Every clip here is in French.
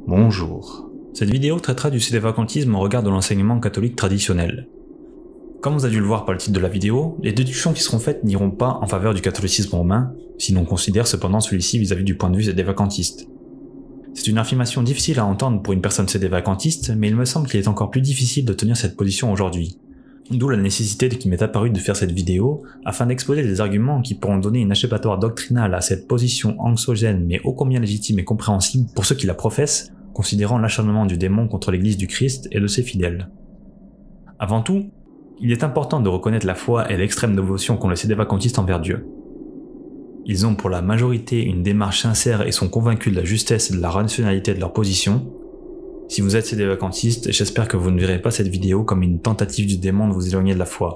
Bonjour. Cette vidéo traitera du sédévacantisme au regard de l'enseignement catholique traditionnel. Comme vous avez dû le voir par le titre de la vidéo, les déductions qui seront faites n'iront pas en faveur du catholicisme romain, si l'on considère cependant celui-ci vis-à-vis du point de vue sédévacantiste. C'est une affirmation difficile à entendre pour une personne sédévacantiste, mais il me semble qu'il est encore plus difficile de tenir cette position aujourd'hui. D'où la nécessité qui m'est apparue de faire cette vidéo, afin d'exposer des arguments qui pourront donner une échappatoire doctrinale à cette position anxiogène mais ô combien légitime et compréhensible pour ceux qui la professent, considérant l'acharnement du démon contre l'Église du Christ et de ses fidèles. Avant tout, il est important de reconnaître la foi et l'extrême dévotion qu'ont les sédévacantistes envers Dieu. Ils ont pour la majorité une démarche sincère et sont convaincus de la justesse et de la rationalité de leur position. Si vous êtes sédévacantiste, j'espère que vous ne verrez pas cette vidéo comme une tentative du démon de vous éloigner de la foi.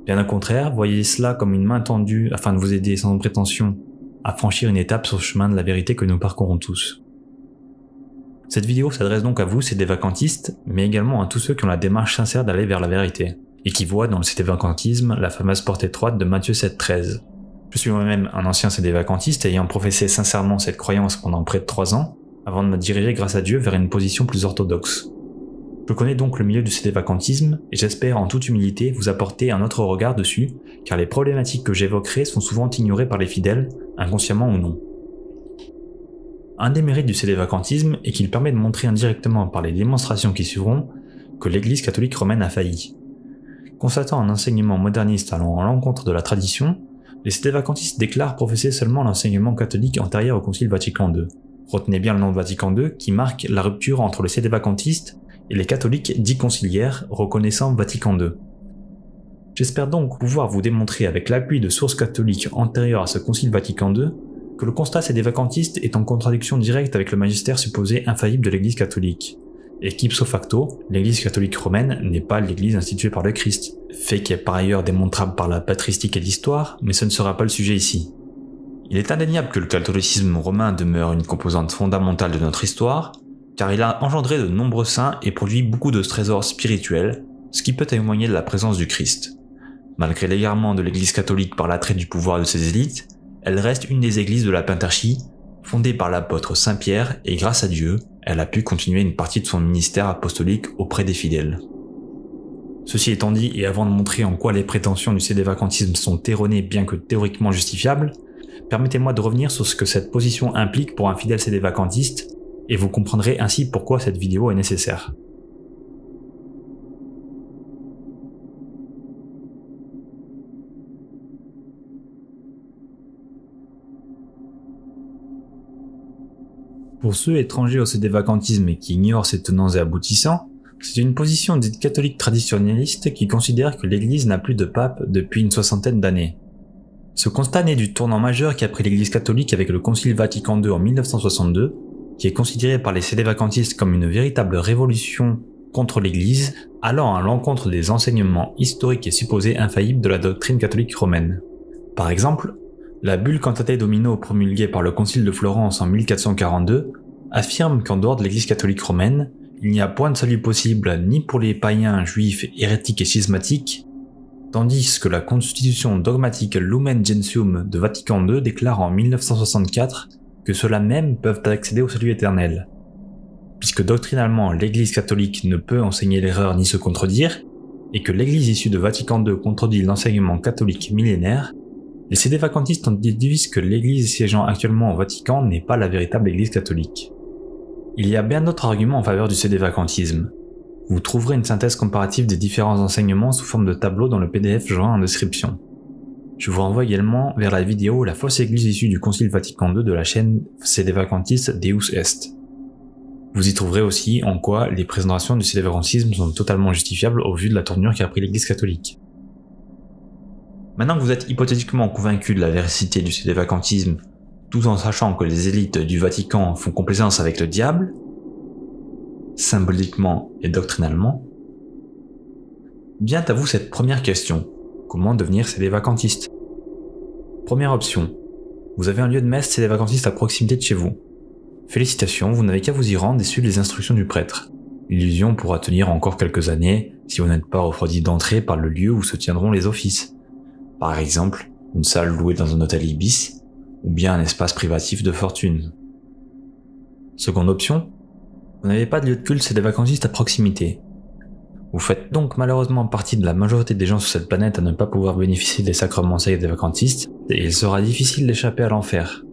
Bien au contraire, voyez cela comme une main tendue afin de vous aider sans prétention à franchir une étape sur le chemin de la vérité que nous parcourons tous. Cette vidéo s'adresse donc à vous, sédévacantistes, mais également à tous ceux qui ont la démarche sincère d'aller vers la vérité, et qui voient dans le sédévacantisme la fameuse porte étroite de Matthieu 7,13. Je suis moi-même un ancien sédévacantiste ayant professé sincèrement cette croyance pendant près de 3 ans, avant de me diriger grâce à Dieu vers une position plus orthodoxe. Je connais donc le milieu du sédévacantisme, et j'espère en toute humilité vous apporter un autre regard dessus, car les problématiques que j'évoquerai sont souvent ignorées par les fidèles, inconsciemment ou non. Un des mérites du sédévacantisme est qu'il permet de montrer indirectement par les démonstrations qui suivront que l'Église catholique romaine a failli. Constatant un enseignement moderniste allant à l'encontre de la tradition, les sédévacantistes déclarent professer seulement l'enseignement catholique antérieur au Concile Vatican II. Retenez bien le nom de Vatican II qui marque la rupture entre les sédévacantistes et les catholiques dits conciliaires reconnaissant Vatican II. J'espère donc pouvoir vous démontrer avec l'appui de sources catholiques antérieures à ce Concile Vatican II que le constat sédévacantiste est en contradiction directe avec le magistère supposé infaillible de l'Église catholique, et qu'ipso facto, l'Église catholique romaine n'est pas l'Église instituée par le Christ, fait qui est par ailleurs démontrable par la patristique et l'histoire, mais ce ne sera pas le sujet ici. Il est indéniable que le catholicisme romain demeure une composante fondamentale de notre histoire, car il a engendré de nombreux saints et produit beaucoup de trésors spirituels, ce qui peut témoigner de la présence du Christ. Malgré l'égarement de l'Église catholique par l'attrait du pouvoir de ses élites, elle reste une des églises de la Pentarchie, fondée par l'apôtre Saint Pierre, et grâce à Dieu, elle a pu continuer une partie de son ministère apostolique auprès des fidèles. Ceci étant dit, et avant de montrer en quoi les prétentions du sédévacantisme sont erronées bien que théoriquement justifiables, permettez-moi de revenir sur ce que cette position implique pour un fidèle sédévacantiste, et vous comprendrez ainsi pourquoi cette vidéo est nécessaire. Pour ceux étrangers au sédévacantisme et qui ignorent ses tenants et aboutissants, c'est une position dite catholique traditionnaliste qui considère que l'Église n'a plus de pape depuis une 60aine d'années. Ce constat naît du tournant majeur qu'a pris l'Église catholique avec le Concile Vatican II en 1962, qui est considéré par les sédévacantistes comme une véritable révolution contre l'Église, allant à l'encontre des enseignements historiques et supposés infaillibles de la doctrine catholique romaine. Par exemple, la bulle Cantate Domino promulguée par le Concile de Florence en 1442 affirme qu'en dehors de l'Église catholique romaine, il n'y a point de salut possible ni pour les païens, juifs, hérétiques et schismatiques, tandis que la constitution dogmatique Lumen Gentium de Vatican II déclare en 1964 que ceux-là même peuvent accéder au salut éternel. Puisque doctrinalement l'Église catholique ne peut enseigner l'erreur ni se contredire, et que l'Église issue de Vatican II contredit l'enseignement catholique millénaire, les sédévacantistes en déduisent que l'Église siégeant actuellement au Vatican n'est pas la véritable Église catholique. Il y a bien d'autres arguments en faveur du sédévacantisme. Vous trouverez une synthèse comparative des différents enseignements sous forme de tableau dans le PDF joint en description. Je vous renvoie également vers la vidéo La fausse Église issue du Concile Vatican II de la chaîne sédévacantiste Deus Est. Vous y trouverez aussi en quoi les présentations du sédévacantisme sont totalement justifiables au vu de la tournure qu'a pris l'Église catholique. Maintenant que vous êtes hypothétiquement convaincu de la véracité du sédévacantisme, tout en sachant que les élites du Vatican font complaisance avec le diable, symboliquement et doctrinalement, vient à vous cette première question: comment devenir sédévacantiste? Première option, vous avez un lieu de messe sédévacantiste à proximité de chez vous. Félicitations, vous n'avez qu'à vous y rendre et suivre les instructions du prêtre. L'illusion pourra tenir encore quelques années si vous n'êtes pas refroidi d'entrée par le lieu où se tiendront les offices. Par exemple, une salle louée dans un hôtel Ibis, ou bien un espace privatif de fortune. Seconde option, Vous n'avez pas de lieu de culte sédévacantiste à proximité. Vous faites donc malheureusement partie de la majorité des gens sur cette planète à ne pas pouvoir bénéficier des sacrements sédévacantistes, et il sera difficile d'échapper à l'enfer.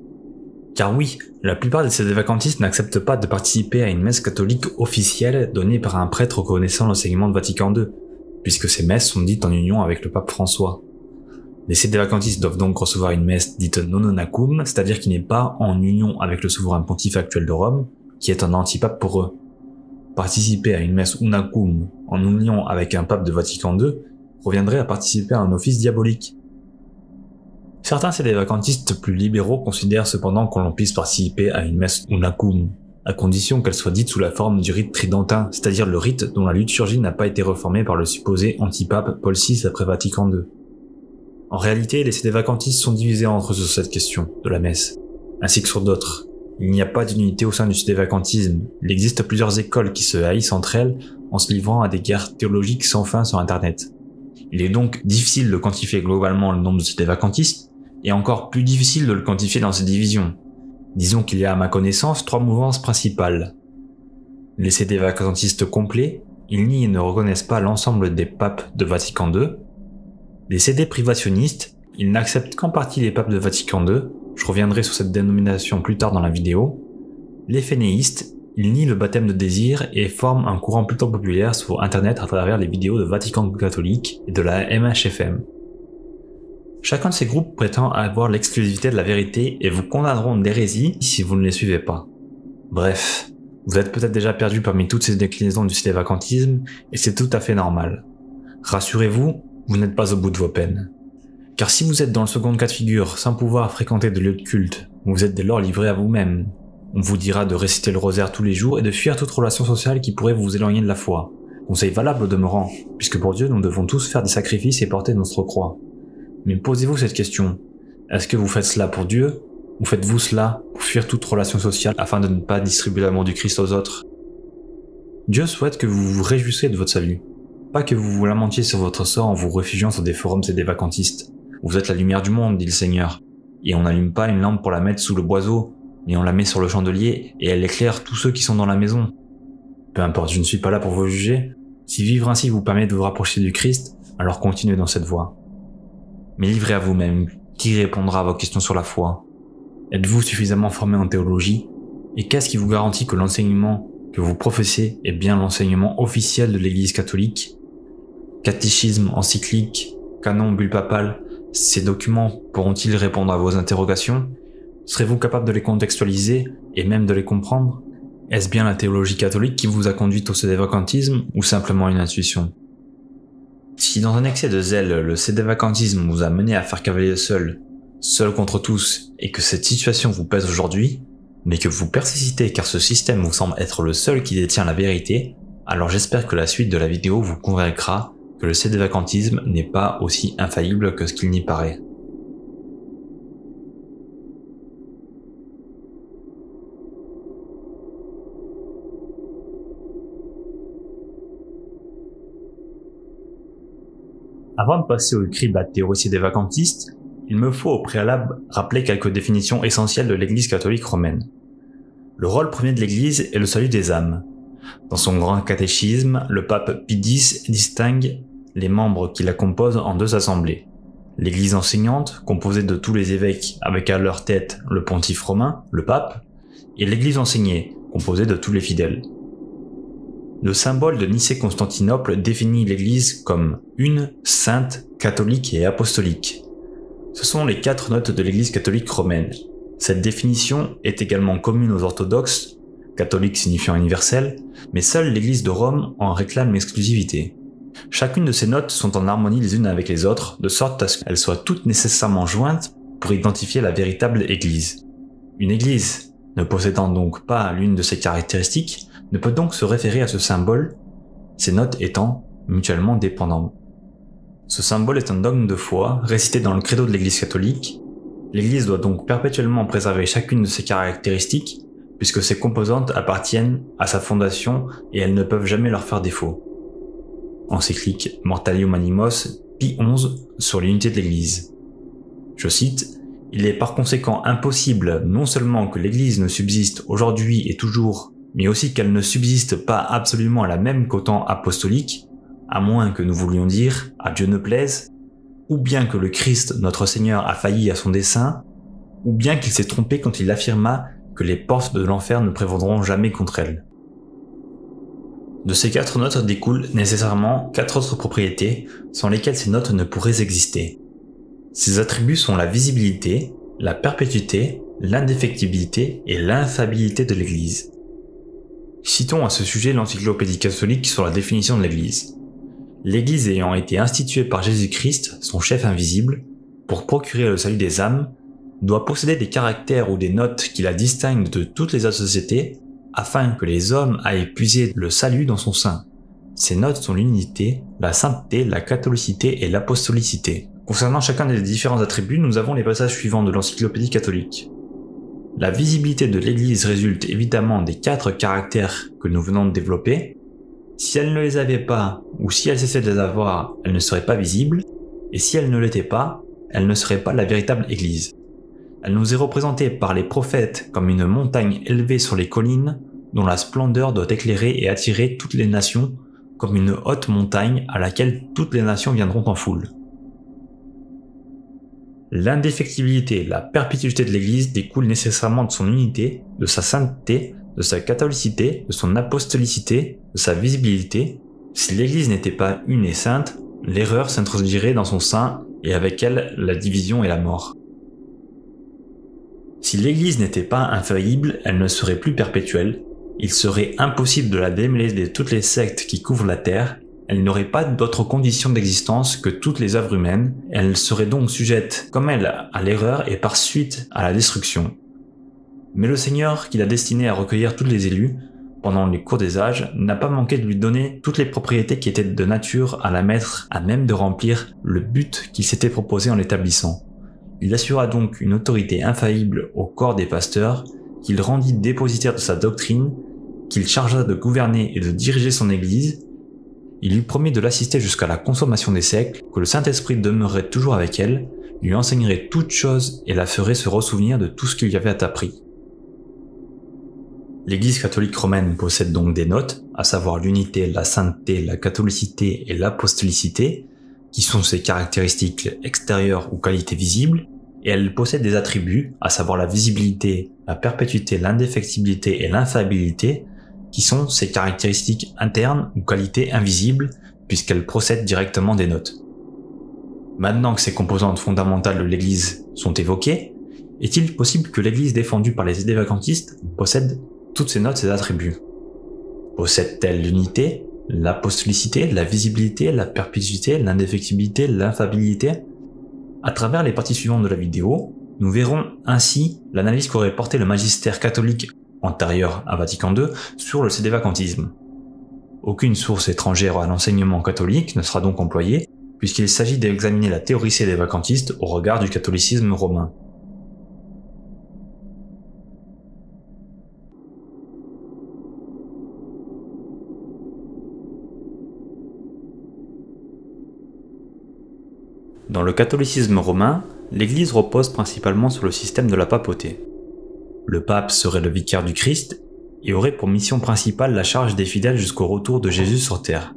Car oui, la plupart des sédévacantistes n'acceptent pas de participer à une messe catholique officielle donnée par un prêtre reconnaissant l'enseignement de Vatican II, puisque ces messes sont dites en union avec le pape François. Les sédévacantistes doivent donc recevoir une messe dite nononacum, c'est-à-dire qui n'est pas en union avec le souverain pontife actuel de Rome, qui est un antipape pour eux. Participer à une messe unacum en union avec un pape de Vatican II reviendrait à participer à un office diabolique. Certains sédévacantistes plus libéraux considèrent cependant que l'on puisse participer à une messe unacum, à condition qu'elle soit dite sous la forme du rite tridentin, c'est-à-dire le rite dont la liturgie n'a pas été reformée par le supposé antipape Paul VI après Vatican II. En réalité, les sédévacantistes sont divisés entre eux sur cette question de la messe, ainsi que sur d'autres. Il n'y a pas d'unité au sein du sédévacantisme. Il existe plusieurs écoles qui se haïssent entre elles en se livrant à des guerres théologiques sans fin sur Internet. Il est donc difficile de quantifier globalement le nombre de sédévacantistes, et encore plus difficile de le quantifier dans ces divisions. Disons qu'il y a à ma connaissance 3 mouvances principales. Les sédévacantistes complets, ils nient et ne reconnaissent pas l'ensemble des papes de Vatican II. Les sédéprivationnistes, ils n'acceptent qu'en partie les papes de Vatican II, je reviendrai sur cette dénomination plus tard dans la vidéo. Les fénéistes, ils nient le baptême de désir et forment un courant plutôt populaire sur internet à travers les vidéos de Vatican catholique et de la MHFM. Chacun de ces groupes prétend avoir l'exclusivité de la vérité et vous condamneront d'hérésie si vous ne les suivez pas. Bref, vous êtes peut-être déjà perdu parmi toutes ces déclinaisons du sédévacantisme et c'est tout à fait normal. Rassurez-vous, vous n'êtes pas au bout de vos peines. Car si vous êtes dans le second cas de figure, sans pouvoir fréquenter de lieux de culte, vous êtes dès lors livré à vous-même. On vous dira de réciter le rosaire tous les jours et de fuir toute relation sociale qui pourrait vous éloigner de la foi. Conseil valable au demeurant, puisque pour Dieu nous devons tous faire des sacrifices et porter notre croix. Mais posez-vous cette question, est-ce que vous faites cela pour Dieu, ou faites-vous cela pour fuir toute relation sociale afin de ne pas distribuer l'amour du Christ aux autres? Dieu souhaite que vous vous réjouissiez de votre salut, pas que vous vous lamentiez sur votre sort en vous réfugiant sur des forums sédévacantistes. Vous êtes la lumière du monde, dit le Seigneur, et on n'allume pas une lampe pour la mettre sous le boiseau, mais on la met sur le chandelier et elle éclaire tous ceux qui sont dans la maison. Peu importe, je ne suis pas là pour vous juger. Si vivre ainsi vous permet de vous rapprocher du Christ, alors continuez dans cette voie. Mais livrez à vous-même, qui répondra à vos questions sur la foi? Êtes-vous suffisamment formé en théologie? Et qu'est-ce qui vous garantit que l'enseignement que vous professez est bien l'enseignement officiel de l'Église catholique? Catéchisme, encyclique, canon, bulle papale, ces documents pourront-ils répondre à vos interrogations? Serez-vous capable de les contextualiser et même de les comprendre? Est-ce bien la théologie catholique qui vous a conduit au sédévacantisme ou simplement une intuition? Si dans un excès de zèle, le sédévacantisme vous a mené à faire cavalier seul contre tous, et que cette situation vous pèse aujourd'hui, mais que vous persistez car ce système vous semble être le seul qui détient la vérité, alors j'espère que la suite de la vidéo vous convaincra que le sédévacantisme n'est pas aussi infaillible que ce qu'il n'y paraît. Avant de passer au crible de la théorie sédévacantiste, il me faut au préalable rappeler quelques définitions essentielles de l'Église catholique romaine. Le rôle premier de l'Église est le salut des âmes. Dans son grand catéchisme, le pape Pie X distingue les membres qui la composent en 2 assemblées. L'Église enseignante, composée de tous les évêques avec à leur tête le pontife romain, le pape, et l'Église enseignée, composée de tous les fidèles. Le symbole de Nicée-Constantinople définit l'Église comme une, sainte, catholique et apostolique. Ce sont les 4 notes de l'Église catholique romaine. Cette définition est également commune aux orthodoxes, catholique signifiant universel, mais seule l'Église de Rome en réclame l'exclusivité. Chacune de ces notes sont en harmonie les unes avec les autres, de sorte à ce qu'elles soient toutes nécessairement jointes pour identifier la véritable Église. Une Église, ne possédant donc pas l'une de ces caractéristiques, ne peut donc se référer à ce symbole, ces notes étant mutuellement dépendantes. Ce symbole est un dogme de foi, récité dans le credo de l'Église catholique. L'Église doit donc perpétuellement préserver chacune de ses caractéristiques, puisque ces composantes appartiennent à sa fondation et elles ne peuvent jamais leur faire défaut. Encyclique Mortalium Animos, Pie XI, sur l'unité de l'Église. Je cite, « Il est par conséquent impossible non seulement que l'Église ne subsiste aujourd'hui et toujours mais aussi qu'elle ne subsiste pas absolument à la même qu'au temps apostolique, à moins que nous voulions dire « à Dieu ne plaise », ou bien que le Christ, notre Seigneur, a failli à son dessein, ou bien qu'il s'est trompé quand il affirma que les portes de l'enfer ne prévaudront jamais contre elle. De ces 4 notes découlent nécessairement 4 autres propriétés sans lesquelles ces notes ne pourraient exister. Ces attributs sont la visibilité, la perpétuité, l'indéfectibilité et l'infaillibilité de l'Église. Citons à ce sujet l'Encyclopédie catholique sur la définition de l'Église. L'Église ayant été instituée par Jésus-Christ, son chef invisible, pour procurer le salut des âmes, doit posséder des caractères ou des notes qui la distinguent de toutes les autres sociétés, afin que les hommes aillent puiser le salut dans son sein. Ces notes sont l'unité, la sainteté, la catholicité et l'apostolicité. Concernant chacun des différents attributs, nous avons les passages suivants de l'Encyclopédie catholique. La visibilité de l'Église résulte évidemment des 4 caractères que nous venons de développer. Si elle ne les avait pas, ou si elle cessait de les avoir, elle ne serait pas visible, et si elle ne l'était pas, elle ne serait pas la véritable Église. Elle nous est représentée par les prophètes comme une montagne élevée sur les collines, dont la splendeur doit éclairer et attirer toutes les nations, comme une haute montagne à laquelle toutes les nations viendront en foule. L'indéfectibilité, la perpétuité de l'Église découle nécessairement de son unité, de sa sainteté, de sa catholicité, de son apostolicité, de sa visibilité. Si l'Église n'était pas une et sainte, l'erreur s'introduirait dans son sein et avec elle la division et la mort. Si l'Église n'était pas infaillible, elle ne serait plus perpétuelle, il serait impossible de la démêler de toutes les sectes qui couvrent la terre, elle n'aurait pas d'autre condition d'existence que toutes les œuvres humaines, elle serait donc sujette, comme elle, à l'erreur et par suite à la destruction. Mais le Seigneur, qui l'a destiné à recueillir tous les élus, pendant les cours des âges, n'a pas manqué de lui donner toutes les propriétés qui étaient de nature à la mettre à même de remplir le but qu'il s'était proposé en l'établissant. Il assura donc une autorité infaillible au corps des pasteurs, qu'il rendit dépositaire de sa doctrine, qu'il chargea de gouverner et de diriger son Église. Il lui promit de l'assister jusqu'à la consommation des siècles, que le Saint-Esprit demeurerait toujours avec elle, lui enseignerait toutes choses et la ferait se ressouvenir de tout ce qu'il y avait appris. L'Église catholique romaine possède donc des notes, à savoir l'unité, la sainteté, la catholicité et l'apostolicité, qui sont ses caractéristiques extérieures ou qualités visibles, et elle possède des attributs, à savoir la visibilité, la perpétuité, l'indéfectibilité et l'infaillibilité, qui sont ses caractéristiques internes ou qualités invisibles, puisqu'elle procède directement des notes. Maintenant que ces composantes fondamentales de l'Église sont évoquées, est-il possible que l'Église défendue par les idévacantistes possède toutes ces notes et attributs? Possède-t-elle l'unité, l'apostolicité, la visibilité, la perpétuité, l'indéfectibilité, l'infaillibilité? À travers les parties suivantes de la vidéo, nous verrons ainsi l'analyse qu'aurait porté le magistère catholique antérieur à Vatican II sur le sédévacantisme. Aucune source étrangère à l'enseignement catholique ne sera donc employée, puisqu'il s'agit d'examiner la théorie sédévacantiste au regard du catholicisme romain. Dans le catholicisme romain, l'Église repose principalement sur le système de la papauté. Le pape serait le vicaire du Christ et aurait pour mission principale la charge des fidèles jusqu'au retour de Jésus sur terre.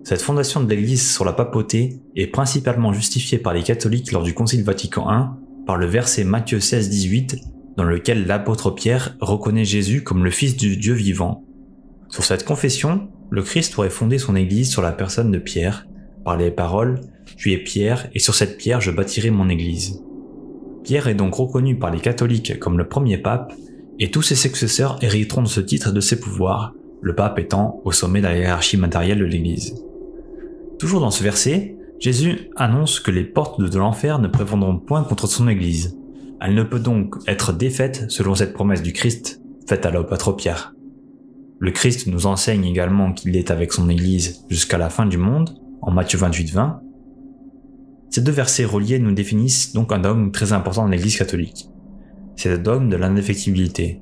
Cette fondation de l'Église sur la papauté est principalement justifiée par les catholiques lors du Concile Vatican I par le verset Matthieu 16-18 dans lequel l'apôtre Pierre reconnaît Jésus comme le Fils du Dieu vivant. Sur cette confession, le Christ aurait fondé son Église sur la personne de Pierre par les paroles « Tu es Pierre, et sur cette pierre je bâtirai mon Église ». Pierre est donc reconnu par les catholiques comme le premier pape, et tous ses successeurs hériteront de ce titre et de ses pouvoirs, le pape étant au sommet de la hiérarchie matérielle de l'Église. Toujours dans ce verset, Jésus annonce que les portes de l'enfer ne prévaudront point contre son Église. Elle ne peut donc être défaite selon cette promesse du Christ faite à l'apôtre Pierre. Le Christ nous enseigne également qu'il est avec son Église jusqu'à la fin du monde, en Matthieu 28-20. Ces deux versets reliés nous définissent donc un dogme très important de l'Église catholique. C'est le dogme de l'indéfectibilité.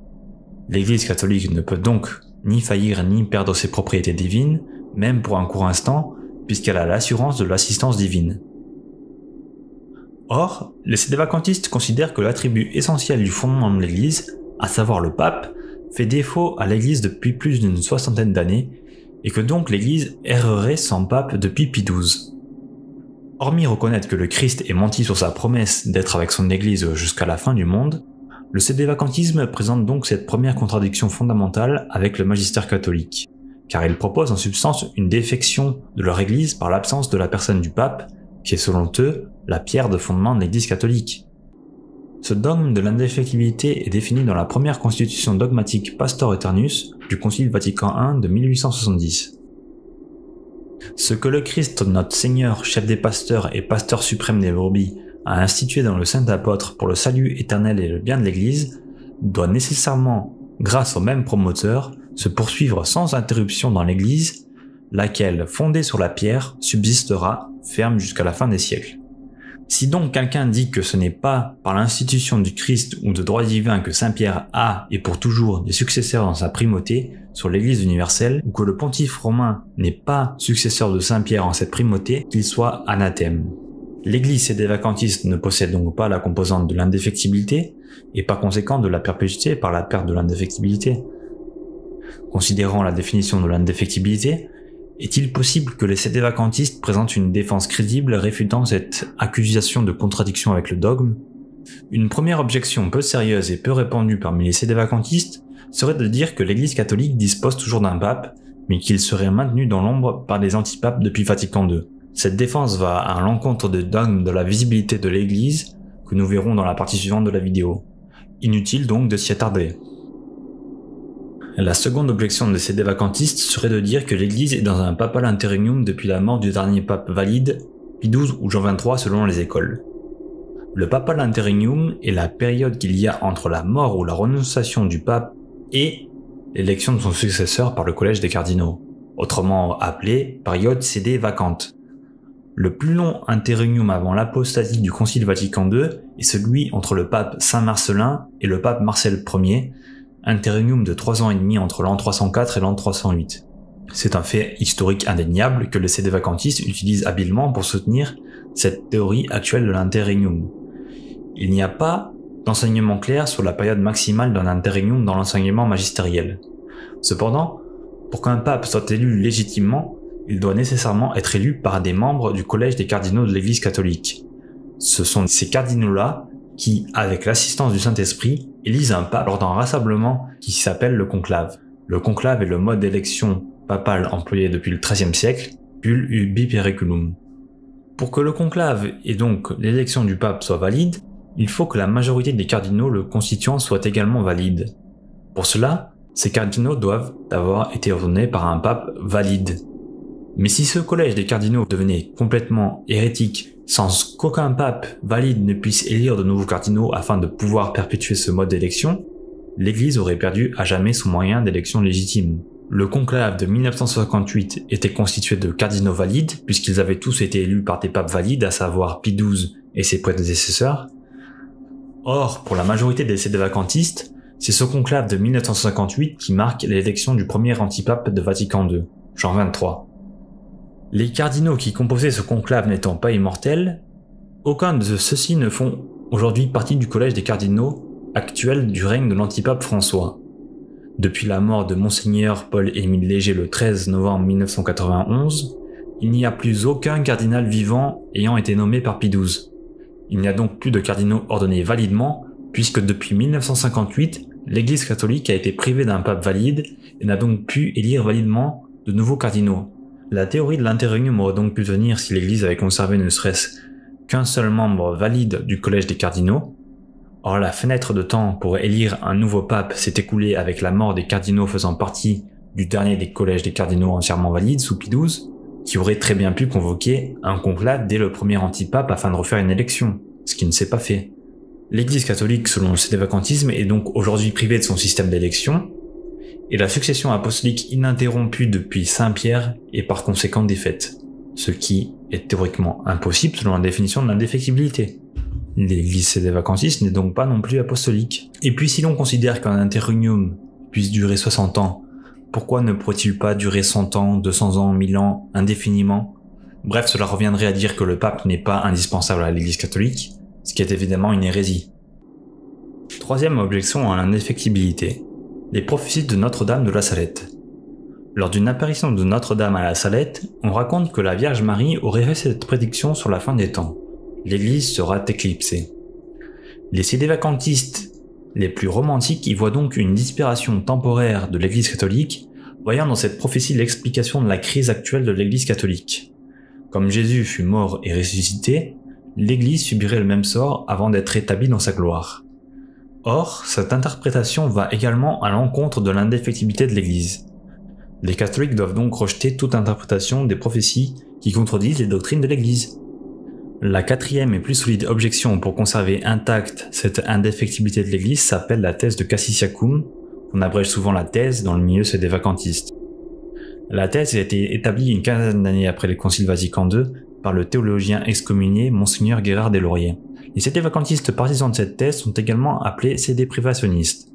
L'Église catholique ne peut donc ni faillir ni perdre ses propriétés divines, même pour un court instant, puisqu'elle a l'assurance de l'assistance divine. Or, les sédévacantistes considèrent que l'attribut essentiel du fondement de l'Église, à savoir le pape, fait défaut à l'Église depuis plus d'une soixantaine d'années et que donc l'Église errerait sans pape depuis Pie XII. Hormis reconnaître que le Christ ait menti sur sa promesse d'être avec son Église jusqu'à la fin du monde, le sédévacantisme présente donc cette première contradiction fondamentale avec le magistère catholique, car il propose en substance une défection de leur Église par l'absence de la personne du pape, qui est selon eux la pierre de fondement de l'Église catholique. Ce dogme de l'indéfectibilité est défini dans la première constitution dogmatique Pastor Aeternus du Concile Vatican I de 1870. Ce que le Christ, notre Seigneur, chef des pasteurs et pasteur suprême des brebis, a institué dans le saint apôtre pour le salut éternel et le bien de l'Église, doit nécessairement, grâce au même promoteur, se poursuivre sans interruption dans l'Église, laquelle, fondée sur la pierre, subsistera ferme jusqu'à la fin des siècles. Si donc quelqu'un dit que ce n'est pas par l'institution du Christ ou de droit divin que Saint Pierre a et pour toujours des successeurs dans sa primauté sur l'Église universelle, ou que le pontife romain n'est pas successeur de Saint Pierre en cette primauté, qu'il soit anathème. L'Église sédévacantiste ne possède donc pas la composante de l'indéfectibilité, et par conséquent de la perpétuité par la perte de l'indéfectibilité. Considérant la définition de l'indéfectibilité, est-il possible que les sédévacantistes présentent une défense crédible réfutant cette accusation de contradiction avec le dogme? Une première objection peu sérieuse et peu répandue parmi les sédévacantistes serait de dire que l'Église catholique dispose toujours d'un pape, mais qu'il serait maintenu dans l'ombre par des antipapes depuis Vatican II. Cette défense va à l'encontre du dogme de la visibilité de l'Église que nous verrons dans la partie suivante de la vidéo. Inutile donc de s'y attarder. La seconde objection des sédévacantistes serait de dire que l'Église est dans un papal interregnum depuis la mort du dernier pape valide, Pie XII ou Jean XXIII selon les écoles. Le papal interregnum est la période qu'il y a entre la mort ou la renonciation du pape et l'élection de son successeur par le collège des cardinaux, autrement appelée période sédévacante. Le plus long interregnum avant l'apostasie du Concile Vatican II est celui entre le pape Saint Marcellin et le pape Marcel Ier, interregnum de 3 ans et demi entre l'an 304 et l'an 308. C'est un fait historique indéniable que les sédévacantistes utilisent habilement pour soutenir cette théorie actuelle de l'interregnum. Il n'y a pas d'enseignement clair sur la période maximale d'un interregnum dans l'enseignement magistériel. Cependant, pour qu'un pape soit élu légitimement, il doit nécessairement être élu par des membres du collège des cardinaux de l'Église catholique. Ce sont ces cardinaux-là qui, avec l'assistance du Saint-Esprit, élisent un pape lors d'un rassemblement qui s'appelle le conclave. Le conclave est le mode d'élection papale employé depuis le XIIIe siècle, Bull ubi periculum. Pour que le conclave et donc l'élection du pape soit valide, il faut que la majorité des cardinaux le constituant soit également valide. Pour cela, ces cardinaux doivent avoir été ordonnés par un pape valide. Mais si ce collège des cardinaux devenait complètement hérétique sans qu'aucun pape valide ne puisse élire de nouveaux cardinaux afin de pouvoir perpétuer ce mode d'élection, l'Église aurait perdu à jamais son moyen d'élection légitime. Le conclave de 1958 était constitué de cardinaux valides, puisqu'ils avaient tous été élus par des papes valides, à savoir Pie XII et ses prédécesseurs. Or, pour la majorité des sédévacantistes, c'est ce conclave de 1958 qui marque l'élection du premier antipape de Vatican II, Jean XXIII. Les cardinaux qui composaient ce conclave n'étant pas immortels, aucun de ceux-ci ne font aujourd'hui partie du collège des cardinaux actuel du règne de l'antipape François. Depuis la mort de Monseigneur Paul-Émile Léger le 13 novembre 1991, il n'y a plus aucun cardinal vivant ayant été nommé par Pie XII. Il n'y a donc plus de cardinaux ordonnés validement, puisque depuis 1958, l'Église catholique a été privée d'un pape valide et n'a donc pu élire validement de nouveaux cardinaux. La théorie de l'interregnum aurait donc pu tenir si l'Église avait conservé ne serait-ce qu'un seul membre valide du collège des cardinaux. Or la fenêtre de temps pour élire un nouveau pape s'est écoulée avec la mort des cardinaux faisant partie du dernier des collèges des cardinaux entièrement valides sous Pie XII, qui aurait très bien pu convoquer un conclave dès le premier antipape afin de refaire une élection, ce qui ne s'est pas fait. L'Église catholique, selon le sédévacantisme, est donc aujourd'hui privée de son système d'élection, et la succession apostolique ininterrompue depuis Saint Pierre est par conséquent défaite, ce qui est théoriquement impossible selon la définition de l'indéfectibilité. L'Église sédévacantiste n'est donc pas non plus apostolique. Et puis si l'on considère qu'un interregnum puisse durer 60 ans, pourquoi ne pourrait-il pas durer 100 ans, 200 ans, 1000 ans, indéfiniment? Bref, cela reviendrait à dire que le pape n'est pas indispensable à l'Église catholique, ce qui est évidemment une hérésie. Troisième objection à l'indéfectibilité. les prophéties de Notre-Dame de la Salette. Lors d'une apparition de Notre-Dame à la Salette, on raconte que la Vierge Marie aurait fait cette prédiction sur la fin des temps. L'Église sera éclipsée. Les sédévacantistes les plus romantiques y voient donc une disparition temporaire de l'Église catholique, voyant dans cette prophétie l'explication de la crise actuelle de l'Église catholique. Comme Jésus fut mort et ressuscité, l'Église subirait le même sort avant d'être établie dans sa gloire. Or, cette interprétation va également à l'encontre de l'indéfectibilité de l'Église. Les catholiques doivent donc rejeter toute interprétation des prophéties qui contredisent les doctrines de l'Église. La quatrième et plus solide objection pour conserver intacte cette indéfectibilité de l'Église s'appelle la thèse de Cassisiacum, qu'on abrège souvent la thèse dans le milieu sédévacantiste. La thèse a été établie une quinzaine d'années après le Concile Vatican II par le théologien excommunié Monseigneur Guérard des Lauriers. Les sédévacantistes partisans de cette thèse sont également appelés sédéprivationnistes.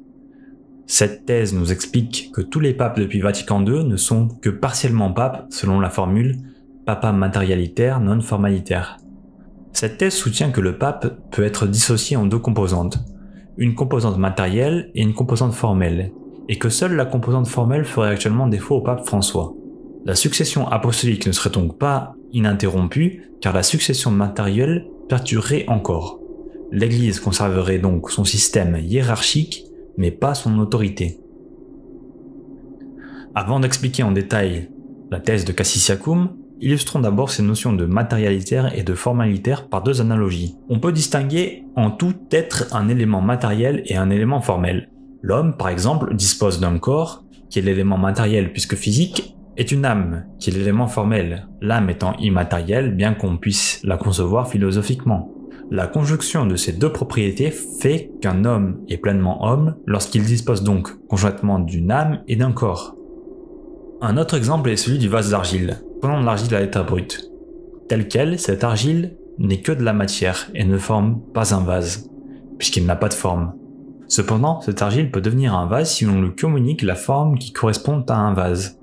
Cette thèse nous explique que tous les papes depuis Vatican II ne sont que partiellement papes selon la formule « papa matérialitaire non formalitaire ». Cette thèse soutient que le pape peut être dissocié en deux composantes, une composante matérielle et une composante formelle, et que seule la composante formelle ferait actuellement défaut au pape François. La succession apostolique ne serait donc pas ininterrompue, car la succession matérielle perdurerait encore. L'Église conserverait donc son système hiérarchique, mais pas son autorité. Avant d'expliquer en détail la thèse de Cassisiacum, illustrons d'abord ces notions de matérialitaire et de formalitaire par deux analogies. On peut distinguer en tout être un élément matériel et un élément formel. L'homme, par exemple, dispose d'un corps, qui est l'élément matériel puisque physique, et une âme, qui est l'élément formel, l'âme étant immatérielle bien qu'on puisse la concevoir philosophiquement. La conjonction de ces deux propriétés fait qu'un homme est pleinement homme lorsqu'il dispose donc conjointement d'une âme et d'un corps. Un autre exemple est celui du vase d'argile. Prenons de l'argile à l'état brut. Telle qu'elle, cette argile n'est que de la matière et ne forme pas un vase, puisqu'il n'a pas de forme. Cependant, cette argile peut devenir un vase si on lui communique la forme qui correspond à un vase.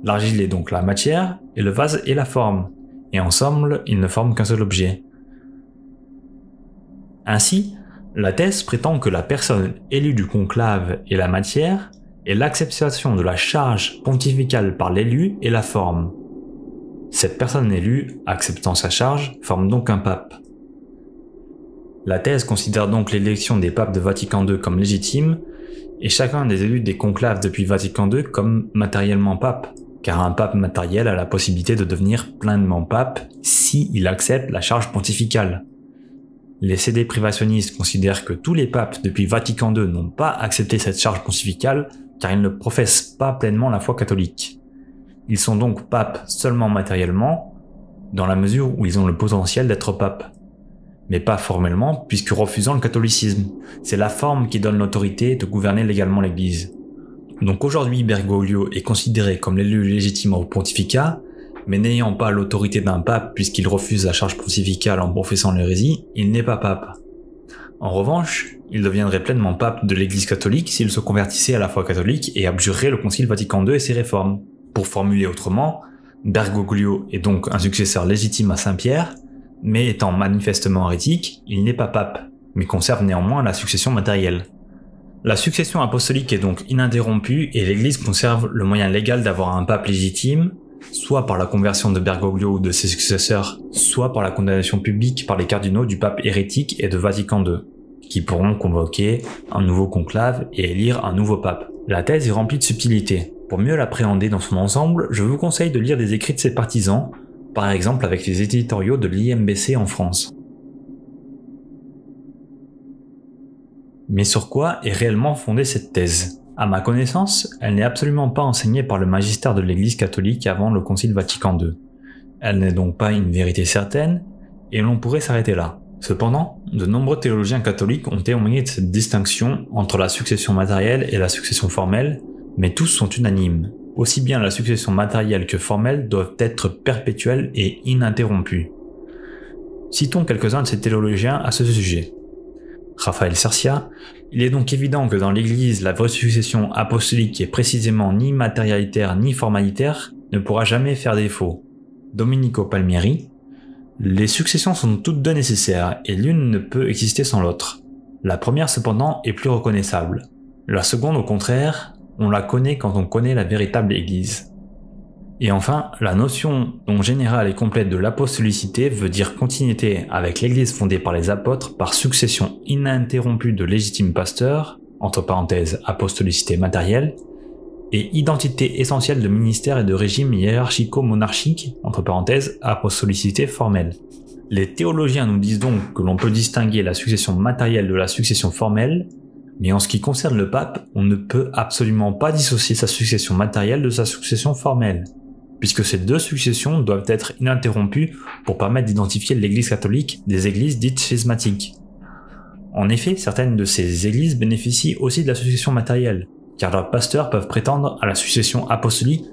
L'argile est donc la matière et le vase est la forme, et ensemble, ils ne forment qu'un seul objet. Ainsi, la thèse prétend que la personne élue du conclave est la matière, et l'acceptation de la charge pontificale par l'élu est la forme. Cette personne élue, acceptant sa charge, forme donc un pape. La thèse considère donc l'élection des papes de Vatican II comme légitime, et chacun des élus des conclaves depuis Vatican II comme matériellement pape, car un pape matériel a la possibilité de devenir pleinement pape s'il accepte la charge pontificale. Les sédéprivationnistes considèrent que tous les papes depuis Vatican II n'ont pas accepté cette charge pontificale car ils ne professent pas pleinement la foi catholique. Ils sont donc papes seulement matériellement, dans la mesure où ils ont le potentiel d'être papes, mais pas formellement puisque refusant le catholicisme. C'est la forme qui donne l'autorité de gouverner légalement l'Église. Donc aujourd'hui Bergoglio est considéré comme l'élu légitime au pontificat, mais n'ayant pas l'autorité d'un pape puisqu'il refuse la charge pontificale en professant l'hérésie, il n'est pas pape. En revanche, il deviendrait pleinement pape de l'Église catholique s'il se convertissait à la foi catholique et abjurerait le Concile Vatican II et ses réformes. Pour formuler autrement, Bergoglio est donc un successeur légitime à Saint-Pierre, mais étant manifestement hérétique, il n'est pas pape, mais conserve néanmoins la succession matérielle. La succession apostolique est donc ininterrompue et l'Église conserve le moyen légal d'avoir un pape légitime, soit par la conversion de Bergoglio ou de ses successeurs, soit par la condamnation publique par les cardinaux du pape hérétique et de Vatican II, qui pourront convoquer un nouveau conclave et élire un nouveau pape. La thèse est remplie de subtilités. Pour mieux l'appréhender dans son ensemble, je vous conseille de lire des écrits de ses partisans, par exemple avec les éditoriaux de l'IMBC en France. Mais sur quoi est réellement fondée cette thèse ? À ma connaissance, elle n'est absolument pas enseignée par le magistère de l'Église catholique avant le Concile Vatican II. Elle n'est donc pas une vérité certaine, et l'on pourrait s'arrêter là. Cependant, de nombreux théologiens catholiques ont témoigné de cette distinction entre la succession matérielle et la succession formelle, mais tous sont unanimes. Aussi bien la succession matérielle que formelle doivent être perpétuelles et ininterrompues. Citons quelques-uns de ces théologiens à ce sujet. Raphaël Cercia, il est donc évident que dans l'Église, la vraie succession apostolique qui est précisément ni matérialitaire ni formalitaire ne pourra jamais faire défaut. Domenico Palmieri, les successions sont toutes deux nécessaires et l'une ne peut exister sans l'autre. La première cependant est plus reconnaissable. La seconde, au contraire, on la connaît quand on connaît la véritable Église. Et enfin, la notion donc générale et complète de l'apostolicité veut dire continuité avec l'Église fondée par les apôtres par succession ininterrompue de légitimes pasteurs, entre parenthèses apostolicité matérielle, et identité essentielle de ministère et de régime hiérarchico-monarchique, entre parenthèses apostolicité formelle. Les théologiens nous disent donc que l'on peut distinguer la succession matérielle de la succession formelle, mais en ce qui concerne le pape, on ne peut absolument pas dissocier sa succession matérielle de sa succession formelle, puisque ces deux successions doivent être ininterrompues pour permettre d'identifier l'Église catholique des églises dites schismatiques. En effet, certaines de ces églises bénéficient aussi de la succession matérielle, car leurs pasteurs peuvent prétendre à la succession apostolique,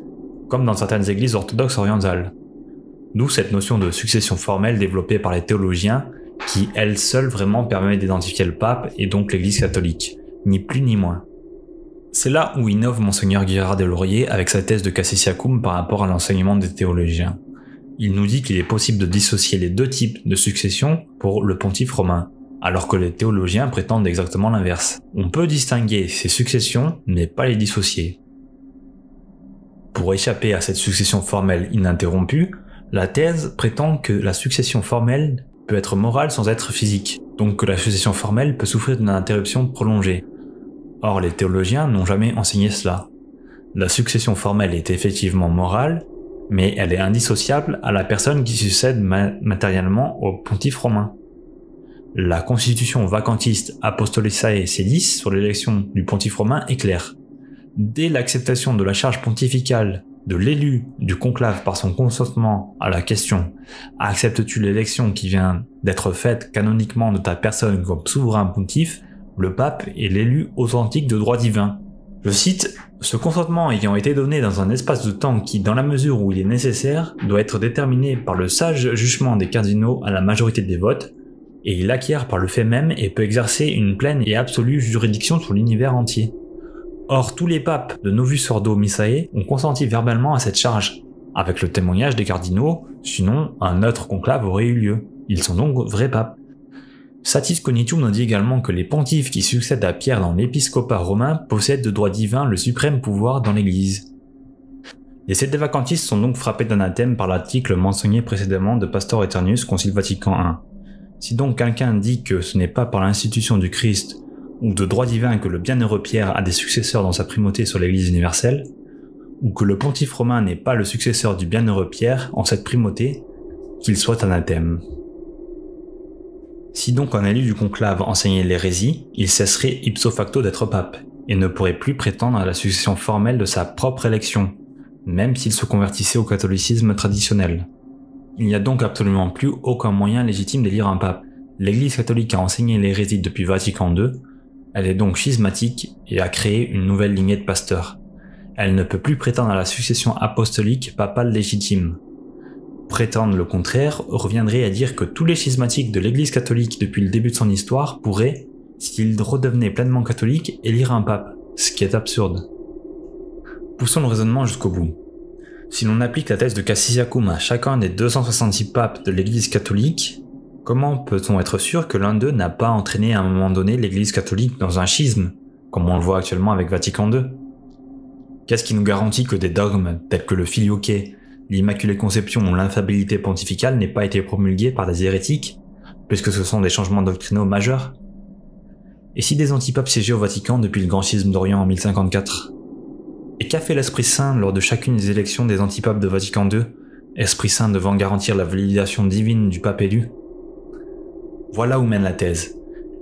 comme dans certaines églises orthodoxes orientales. D'où cette notion de succession formelle développée par les théologiens, qui elle seule vraiment permet d'identifier le pape et donc l'Église catholique, ni plus ni moins. C'est là où innove Monseigneur Guérard des Lauriers avec sa thèse de Cassisiacum par rapport à l'enseignement des théologiens. Il nous dit qu'il est possible de dissocier les deux types de succession pour le pontife romain, alors que les théologiens prétendent exactement l'inverse. On peut distinguer ces successions, mais pas les dissocier. Pour échapper à cette succession formelle ininterrompue, la thèse prétend que la succession formelle peut être morale sans être physique, donc que la succession formelle peut souffrir d'une interruption prolongée. Or, les théologiens n'ont jamais enseigné cela. La succession formelle est effectivement morale, mais elle est indissociable à la personne qui succède matériellement au pontife romain. La constitution vacantiste Apostolicae Sedis sur l'élection du pontife romain est claire. Dès l'acceptation de la charge pontificale de l'élu du conclave par son consentement à la question « Acceptes-tu l'élection qui vient d'être faite canoniquement de ta personne comme souverain pontife ?» le pape est l'élu authentique de droit divin. Je cite, « Ce consentement ayant été donné dans un espace de temps qui, dans la mesure où il est nécessaire, doit être déterminé par le sage jugement des cardinaux à la majorité des votes, et il acquiert par le fait même et peut exercer une pleine et absolue juridiction sur l'univers entier. Or, tous les papes de Novus Ordo Missae ont consenti verbalement à cette charge, avec le témoignage des cardinaux, sinon un autre conclave aurait eu lieu. Ils sont donc vrais papes. Satis Cognitum nous dit également que les pontifes qui succèdent à Pierre dans l'épiscopat romain possèdent de droit divin le suprême pouvoir dans l'Église. Les sédévacantistes sont donc frappés d'anathème par l'article mentionné précédemment de Pastor Aeternius, Concile Vatican I. Si donc quelqu'un dit que ce n'est pas par l'institution du Christ ou de droit divin que le bienheureux Pierre a des successeurs dans sa primauté sur l'Église universelle, ou que le pontife romain n'est pas le successeur du bienheureux Pierre en cette primauté, qu'il soit anathème. Si donc un élu du conclave enseignait l'hérésie, il cesserait ipso facto d'être pape, et ne pourrait plus prétendre à la succession formelle de sa propre élection, même s'il se convertissait au catholicisme traditionnel. Il n'y a donc absolument plus aucun moyen légitime d'élire un pape. L'Église catholique a enseigné l'hérésie depuis Vatican II, elle est donc schismatique et a créé une nouvelle lignée de pasteurs. Elle ne peut plus prétendre à la succession apostolique papale légitime. Prétendre le contraire reviendrait à dire que tous les schismatiques de l'Église catholique depuis le début de son histoire pourraient, s'ils redevenaient pleinement catholiques, élire un pape, ce qui est absurde. Poussons le raisonnement jusqu'au bout. Si l'on applique la thèse de Cassisiacum à chacun des 266 papes de l'Église catholique, comment peut-on être sûr que l'un d'eux n'a pas entraîné à un moment donné l'Église catholique dans un schisme, comme on le voit actuellement avec Vatican II? Qu'est-ce qui nous garantit que des dogmes tels que le filioque, l'Immaculée Conception ou l'infaillibilité pontificale n'aient pas été promulgués par des hérétiques, puisque ce sont des changements doctrinaux majeurs? Et si des antipapes siégeaient au Vatican depuis le grand schisme d'Orient en 1054? Et qu'a fait l'Esprit Saint lors de chacune des élections des antipapes de Vatican II, Esprit Saint devant garantir la validation divine du pape élu? Voilà où mène la thèse.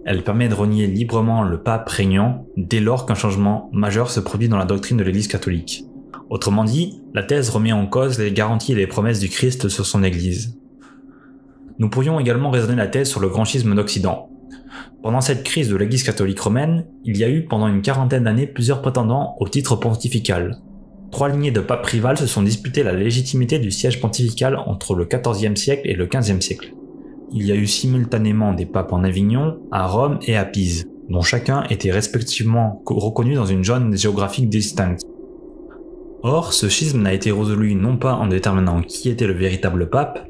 Elle permet de renier librement le pape régnant dès lors qu'un changement majeur se produit dans la doctrine de l'Église catholique. Autrement dit, la thèse remet en cause les garanties et les promesses du Christ sur son Église. Nous pourrions également raisonner la thèse sur le grand schisme d'Occident. Pendant cette crise de l'Église catholique romaine, il y a eu pendant une quarantaine d'années plusieurs prétendants au titre pontifical. 3 lignées de papes rivales se sont disputées la légitimité du siège pontifical entre le XIVe siècle et le XVe siècle. Il y a eu simultanément des papes en Avignon, à Rome et à Pise, dont chacun était respectivement reconnu dans une zone géographique distincte. Or, ce schisme n'a été résolu non pas en déterminant qui était le véritable pape,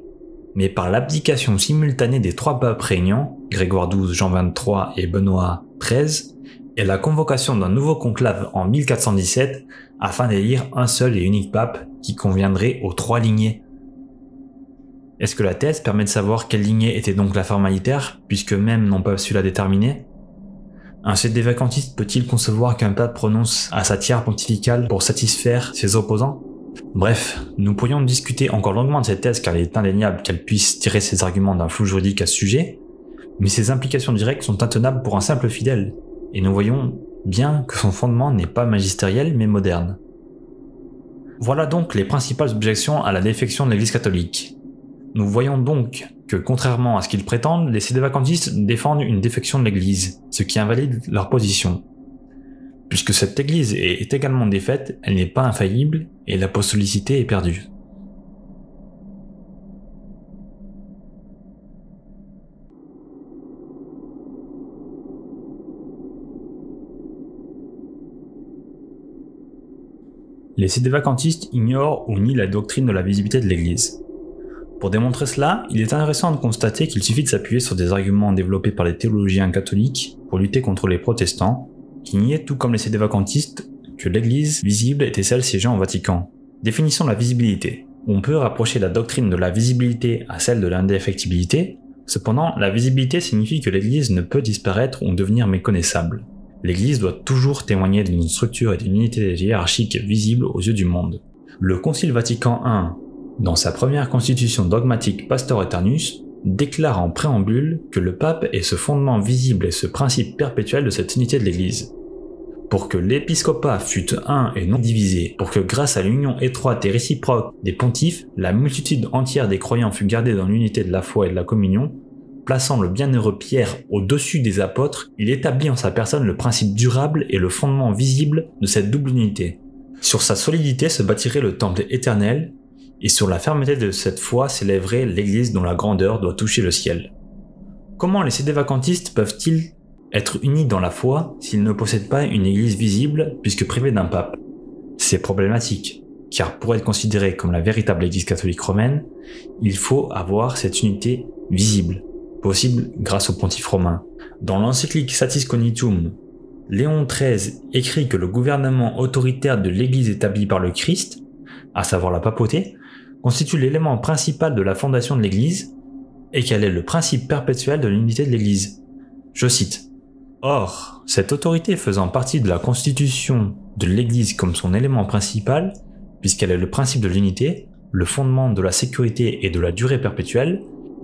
mais par l'abdication simultanée des 3 papes régnants, Grégoire XII, Jean XXIII et Benoît XIII, et la convocation d'un nouveau conclave en 1417 afin d'élire un seul et unique pape qui conviendrait aux 3 lignées. Est-ce que la thèse permet de savoir quelle lignée était donc la formalitaire, puisque même n'ont pas su la déterminer? Un sédévacantiste peut-il concevoir qu'un pape prononce à sa tiare pontificale pour satisfaire ses opposants? Bref, nous pourrions discuter encore longuement de cette thèse car il est indéniable qu'elle puisse tirer ses arguments d'un flou juridique à ce sujet, mais ses implications directes sont intenables pour un simple fidèle, et nous voyons bien que son fondement n'est pas magistériel mais moderne. Voilà donc les principales objections à la défection de l'Église catholique. Nous voyons donc que, contrairement à ce qu'ils prétendent, les sédévacantistes défendent une défection de l'Église, ce qui invalide leur position. Puisque cette Église est également défaite, elle n'est pas infaillible et l'apostolicité est perdue. Les sédévacantistes ignorent ou nient la doctrine de la visibilité de l'Église. Pour démontrer cela, il est intéressant de constater qu'il suffit de s'appuyer sur des arguments développés par les théologiens catholiques pour lutter contre les protestants, qui niaient tout comme les sédévacantistes que l'Église visible était celle siégeant au Vatican. Définissons la visibilité. On peut rapprocher la doctrine de la visibilité à celle de l'indéfectibilité, cependant la visibilité signifie que l'Église ne peut disparaître ou devenir méconnaissable. L'Église doit toujours témoigner d'une structure et d'une unité hiérarchique visible aux yeux du monde. Le Concile Vatican I, dans sa première constitution dogmatique Pastor Aeternus, déclare en préambule que le pape est ce fondement visible et ce principe perpétuel de cette unité de l'Église. Pour que l'épiscopat fût un et non divisé, pour que grâce à l'union étroite et réciproque des pontifes, la multitude entière des croyants fût gardée dans l'unité de la foi et de la communion, plaçant le bienheureux Pierre au-dessus des apôtres, il établit en sa personne le principe durable et le fondement visible de cette double unité. Sur sa solidité se bâtirait le temple éternel, et sur la fermeté de cette foi s'élèverait l'Église dont la grandeur doit toucher le ciel. Comment les sédévacantistes peuvent-ils être unis dans la foi s'ils ne possèdent pas une Église visible puisque privés d'un pape? C'est problématique, car pour être considéré comme la véritable Église catholique romaine, il faut avoir cette unité visible, possible grâce au pontife romain. Dans l'encyclique Satis Cognitum, Léon XIII écrit que le gouvernement autoritaire de l'Église établi par le Christ, à savoir la papauté, constitue l'élément principal de la fondation de l'Église et qu'elle est le principe perpétuel de l'unité de l'Église. Je cite. Or, cette autorité faisant partie de la constitution de l'Église comme son élément principal, puisqu'elle est le principe de l'unité, le fondement de la sécurité et de la durée perpétuelle,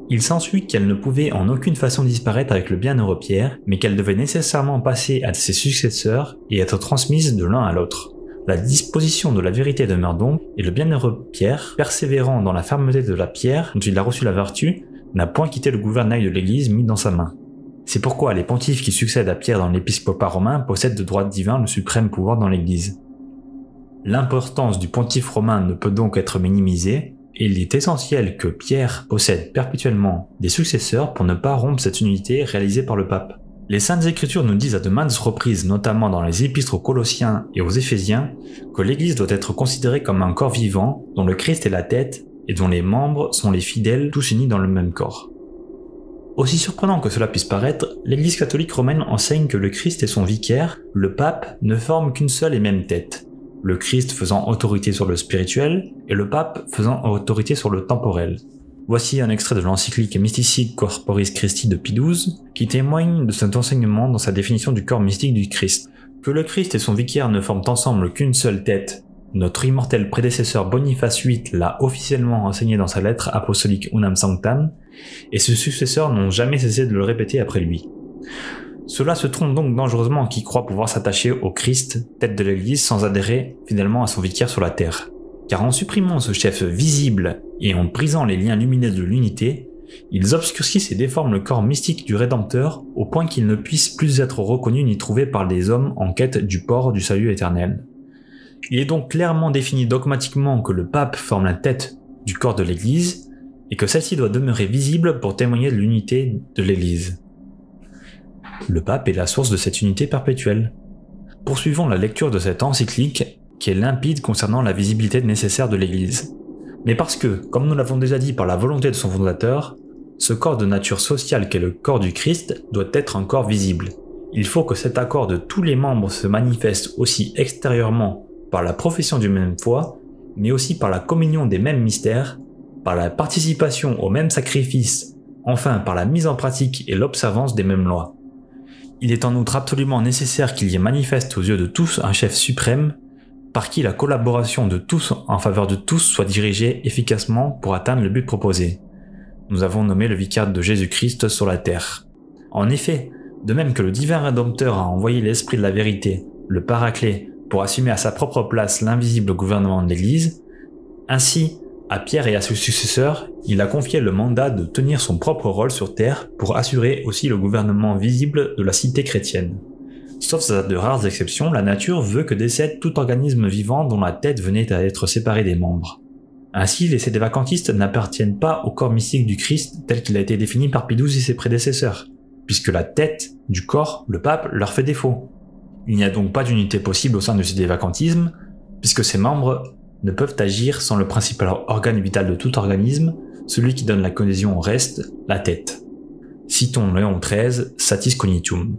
il s'ensuit qu'elle ne pouvait en aucune façon disparaître avec le bienheureux Pierre, mais qu'elle devait nécessairement passer à ses successeurs et être transmise de l'un à l'autre. La disposition de la vérité demeure donc, et le bienheureux Pierre, persévérant dans la fermeté de la pierre dont il a reçu la vertu, n'a point quitté le gouvernail de l'Église mis dans sa main. C'est pourquoi les pontifes qui succèdent à Pierre dans l'épiscopat romain possèdent de droit divin le suprême pouvoir dans l'Église. L'importance du pontife romain ne peut donc être minimisée, et il est essentiel que Pierre possède perpétuellement des successeurs pour ne pas rompre cette unité réalisée par le pape. Les Saintes Écritures nous disent à de maintes reprises, notamment dans les épîtres aux Colossiens et aux Éphésiens, que l'Église doit être considérée comme un corps vivant, dont le Christ est la tête, et dont les membres sont les fidèles, tous unis dans le même corps. Aussi surprenant que cela puisse paraître, l'Église catholique romaine enseigne que le Christ et son vicaire, le pape, ne forment qu'une seule et même tête, le Christ faisant autorité sur le spirituel, et le pape faisant autorité sur le temporel. Voici un extrait de l'encyclique Mystici Corporis Christi de Pie XII, qui témoigne de cet enseignement dans sa définition du corps mystique du Christ. Que le Christ et son vicaire ne forment ensemble qu'une seule tête, notre immortel prédécesseur Boniface VIII l'a officiellement enseigné dans sa lettre apostolique Unam Sanctam, et ses successeurs n'ont jamais cessé de le répéter après lui. Cela se trompe donc dangereusement qui croit pouvoir s'attacher au Christ, tête de l'Église, sans adhérer fidèlement à son vicaire sur la terre. Car en supprimant ce chef visible et en brisant les liens lumineux de l'unité, ils obscurcissent et déforment le corps mystique du Rédempteur au point qu'il ne puisse plus être reconnu ni trouvé par les hommes en quête du port du salut éternel. Il est donc clairement défini dogmatiquement que le pape forme la tête du corps de l'Église et que celle-ci doit demeurer visible pour témoigner de l'unité de l'Église. Le pape est la source de cette unité perpétuelle. Poursuivons la lecture de cette encyclique qui est limpide concernant la visibilité nécessaire de l'Église. Mais parce que, comme nous l'avons déjà dit par la volonté de son fondateur, ce corps de nature sociale qu'est le corps du Christ doit être un corps visible. Il faut que cet accord de tous les membres se manifeste aussi extérieurement par la profession d'une même foi, mais aussi par la communion des mêmes mystères, par la participation aux mêmes sacrifices, enfin par la mise en pratique et l'observance des mêmes lois. Il est en outre absolument nécessaire qu'il y ait manifeste aux yeux de tous un chef suprême, par qui la collaboration de tous en faveur de tous soit dirigée efficacement pour atteindre le but proposé. Nous avons nommé le vicaire de Jésus-Christ sur la terre. En effet, de même que le divin Rédempteur a envoyé l'Esprit de la vérité, le Paraclet, pour assumer à sa propre place l'invisible gouvernement de l'Église, ainsi, à Pierre et à ses successeurs, il a confié le mandat de tenir son propre rôle sur terre pour assurer aussi le gouvernement visible de la cité chrétienne. Sauf à de rares exceptions, la nature veut que décède tout organisme vivant dont la tête venait à être séparée des membres. Ainsi, les sédévacantistes n'appartiennent pas au corps mystique du Christ tel qu'il a été défini par Pie XII et ses prédécesseurs, puisque la tête du corps, le pape, leur fait défaut. Il n'y a donc pas d'unité possible au sein du sédévacantisme, puisque ses membres ne peuvent agir sans le principal organe vital de tout organisme, celui qui donne la cohésion au reste, la tête. Citons Léon XIII, Satis Cognitum.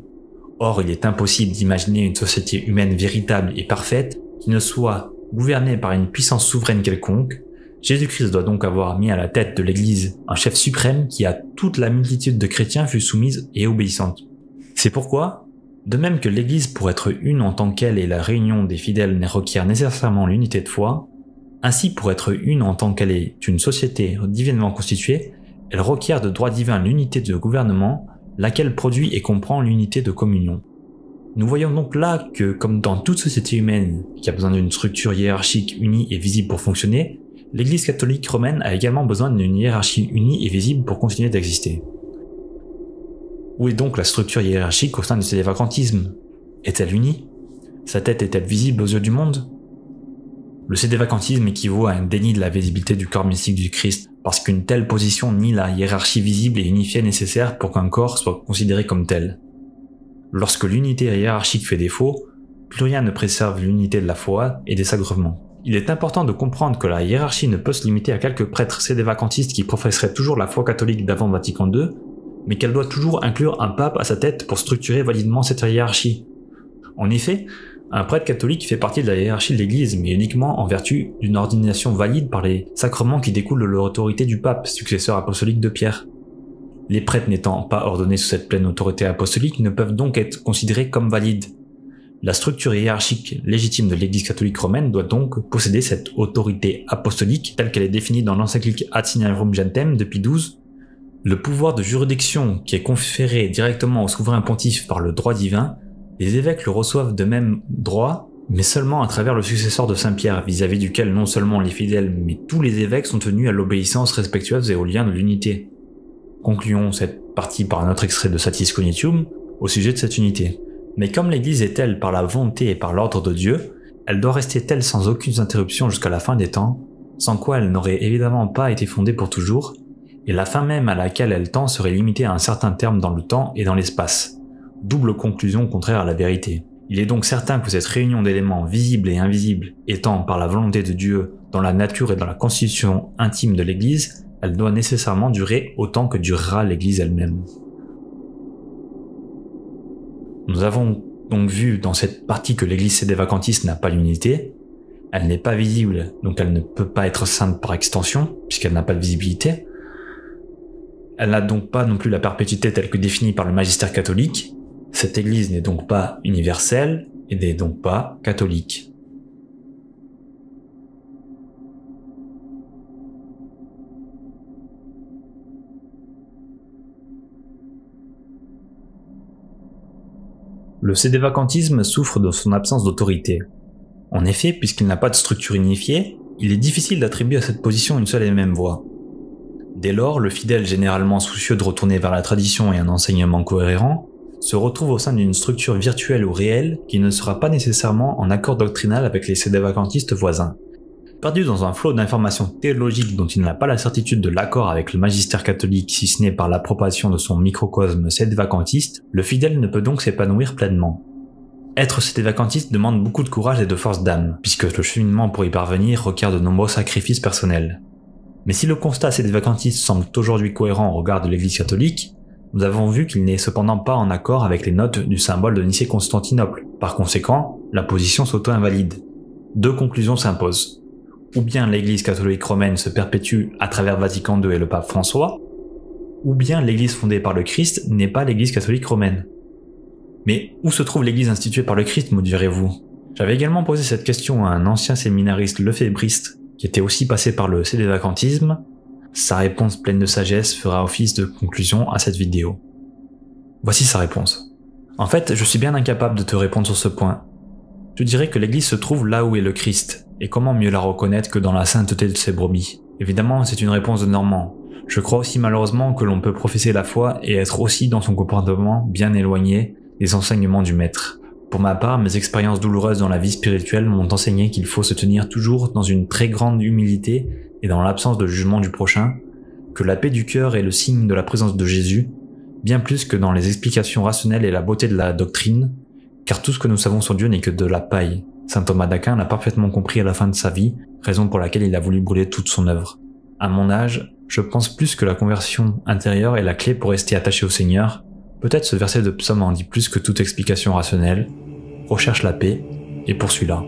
Or, il est impossible d'imaginer une société humaine véritable et parfaite qui ne soit gouvernée par une puissance souveraine quelconque. Jésus-Christ doit donc avoir mis à la tête de l'Église un chef suprême qui à toute la multitude de chrétiens fut soumise et obéissante. C'est pourquoi, de même que l'Église pour être une en tant qu'elle et la réunion des fidèles requiert nécessairement l'unité de foi, ainsi pour être une en tant qu'elle est une société divinement constituée, elle requiert de droit divin l'unité de gouvernement, laquelle produit et comprend l'unité de communion. Nous voyons donc là que, comme dans toute société humaine qui a besoin d'une structure hiérarchique unie et visible pour fonctionner, l'Église catholique romaine a également besoin d'une hiérarchie unie et visible pour continuer d'exister. Où est donc la structure hiérarchique au sein du sédévacantisme? Est-elle unie? Sa tête est-elle visible aux yeux du monde? Le sédévacantisme équivaut à un déni de la visibilité du corps mystique du Christ, parce qu'une telle position nie la hiérarchie visible et unifiée nécessaire pour qu'un corps soit considéré comme tel. Lorsque l'unité hiérarchique fait défaut, plus rien ne préserve l'unité de la foi et des sacrements. Il est important de comprendre que la hiérarchie ne peut se limiter à quelques prêtres sédévacantistes qui professeraient toujours la foi catholique d'avant Vatican II, mais qu'elle doit toujours inclure un pape à sa tête pour structurer validement cette hiérarchie. En effet, un prêtre catholique fait partie de la hiérarchie de l'Église, mais uniquement en vertu d'une ordination valide par les sacrements qui découlent de l'autorité du pape, successeur apostolique de Pierre. Les prêtres n'étant pas ordonnés sous cette pleine autorité apostolique ne peuvent donc être considérés comme valides. La structure hiérarchique légitime de l'Église catholique romaine doit donc posséder cette autorité apostolique telle qu'elle est définie dans l'encyclique Ad Signarum Gentem de Pie XII. Le pouvoir de juridiction qui est conféré directement au souverain pontife par le droit divin, les évêques le reçoivent de même droit, mais seulement à travers le successeur de Saint-Pierre, vis-à-vis duquel non seulement les fidèles, mais tous les évêques sont tenus à l'obéissance respectueuse et au lien de l'unité. Concluons cette partie par un autre extrait de Satis Cognitium au sujet de cette unité. Mais comme l'Église est telle par la volonté et par l'ordre de Dieu, elle doit rester telle sans aucune interruption jusqu'à la fin des temps, sans quoi elle n'aurait évidemment pas été fondée pour toujours, et la fin même à laquelle elle tend serait limitée à un certain terme dans le temps et dans l'espace. Double conclusion contraire à la vérité. Il est donc certain que cette réunion d'éléments visibles et invisibles étant par la volonté de Dieu dans la nature et dans la constitution intime de l'Église, elle doit nécessairement durer autant que durera l'Église elle-même. Nous avons donc vu dans cette partie que l'Église sédévacantiste n'a pas l'unité, elle n'est pas visible, donc elle ne peut pas être sainte par extension, puisqu'elle n'a pas de visibilité. Elle n'a donc pas non plus la perpétuité telle que définie par le magistère catholique. Cette Église n'est donc pas universelle et n'est donc pas catholique. Le sédévacantisme souffre de son absence d'autorité. En effet, puisqu'il n'a pas de structure unifiée, il est difficile d'attribuer à cette position une seule et même voix. Dès lors, le fidèle généralement soucieux de retourner vers la tradition et un enseignement cohérent se retrouve au sein d'une structure virtuelle ou réelle qui ne sera pas nécessairement en accord doctrinal avec les sédévacantistes voisins. Perdu dans un flot d'informations théologiques dont il n'a pas la certitude de l'accord avec le magistère catholique si ce n'est par l'approbation de son microcosme sédévacantiste, le fidèle ne peut donc s'épanouir pleinement. Être sédévacantiste demande beaucoup de courage et de force d'âme, puisque le cheminement pour y parvenir requiert de nombreux sacrifices personnels. Mais si le constat sédévacantiste semble aujourd'hui cohérent au regard de l'Église catholique, nous avons vu qu'il n'est cependant pas en accord avec les notes du symbole de Nicée-Constantinople. Par conséquent, la position s'auto-invalide. Deux conclusions s'imposent. Ou bien l'Église catholique romaine se perpétue à travers Vatican II et le pape François, ou bien l'Église fondée par le Christ n'est pas l'Église catholique romaine. Mais où se trouve l'Église instituée par le Christ, me direz-vous? J'avais également posé cette question à un ancien séminariste lefébriste qui était aussi passé par le sédévacantisme. Sa réponse pleine de sagesse fera office de conclusion à cette vidéo. Voici sa réponse. En fait, je suis bien incapable de te répondre sur ce point. Je dirais que l'Église se trouve là où est le Christ, et comment mieux la reconnaître que dans la sainteté de ses brebis? Évidemment, c'est une réponse de Normand. Je crois aussi malheureusement que l'on peut professer la foi et être aussi dans son comportement bien éloigné des enseignements du Maître. Pour ma part, mes expériences douloureuses dans la vie spirituelle m'ont enseigné qu'il faut se tenir toujours dans une très grande humilité et dans l'absence de jugement du prochain, que la paix du cœur est le signe de la présence de Jésus, bien plus que dans les explications rationnelles et la beauté de la doctrine, car tout ce que nous savons sur Dieu n'est que de la paille. Saint Thomas d'Aquin l'a parfaitement compris à la fin de sa vie, raison pour laquelle il a voulu brûler toute son œuvre. À mon âge, je pense plus que la conversion intérieure est la clé pour rester attaché au Seigneur. Peut-être ce verset de psaume en dit plus que toute explication rationnelle. Recherche la paix et poursuis-la.